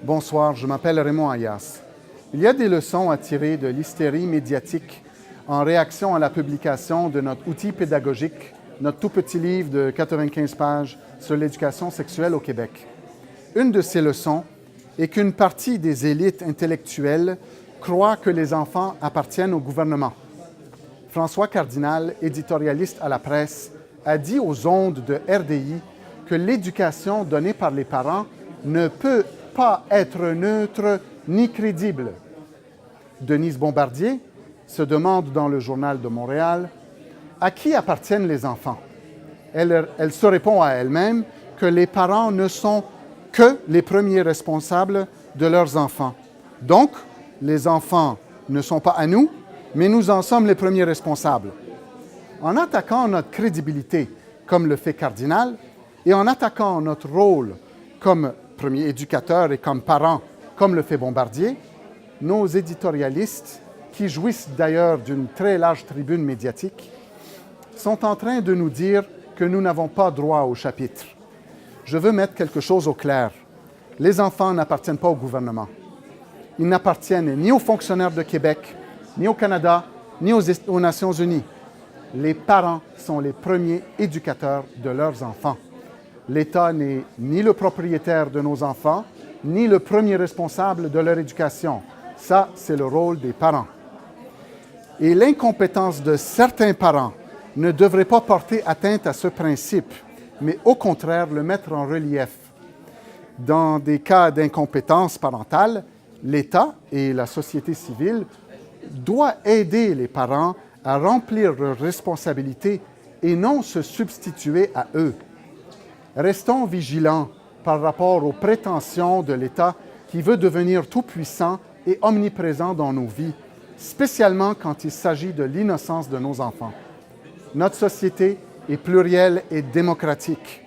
Bonsoir, je m'appelle Raymond Ayas. Il y a des leçons à tirer de l'hystérie médiatique en réaction à la publication de notre outil pédagogique, notre tout petit livre de 95 pages sur l'éducation sexuelle au Québec. Une de ces leçons est qu'une partie des élites intellectuelles croit que les enfants appartiennent au gouvernement. François Cardinal, éditorialiste à la presse, a dit aux ondes de RDI que l'éducation donnée par les parents ne peut pas être neutre ni crédible. Denise Bombardier se demande dans le Journal de Montréal « À qui appartiennent les enfants ?» Elle se répond à elle-même que les parents ne sont que les premiers responsables de leurs enfants. Donc, les enfants ne sont pas à nous, mais nous en sommes les premiers responsables. En attaquant notre crédibilité, comme le fait Cardinal, et en attaquant notre rôle comme premier éducateur et comme parent, comme le fait Bombardier, nos éditorialistes, qui jouissent d'ailleurs d'une très large tribune médiatique, sont en train de nous dire que nous n'avons pas droit au chapitre. Je veux mettre quelque chose au clair. Les enfants n'appartiennent pas au gouvernement. Ils n'appartiennent ni aux fonctionnaires de Québec, ni au Canada, ni aux Nations unies. Les parents sont les premiers éducateurs de leurs enfants. L'État n'est ni le propriétaire de nos enfants, ni le premier responsable de leur éducation. Ça, c'est le rôle des parents. Et l'incompétence de certains parents ne devrait pas porter atteinte à ce principe, mais au contraire le mettre en relief. Dans des cas d'incompétence parentale, l'État et la société civile doivent aider les parents à remplir leurs responsabilités et non se substituer à eux. Restons vigilants par rapport aux prétentions de l'État qui veut devenir tout-puissant et omniprésent dans nos vies, spécialement quand il s'agit de l'innocence de nos enfants. Notre société est plurielle et démocratique.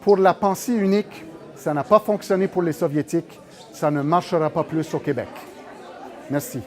Pour la pensée unique, ça n'a pas fonctionné pour les Soviétiques, ça ne marchera pas plus au Québec. Merci.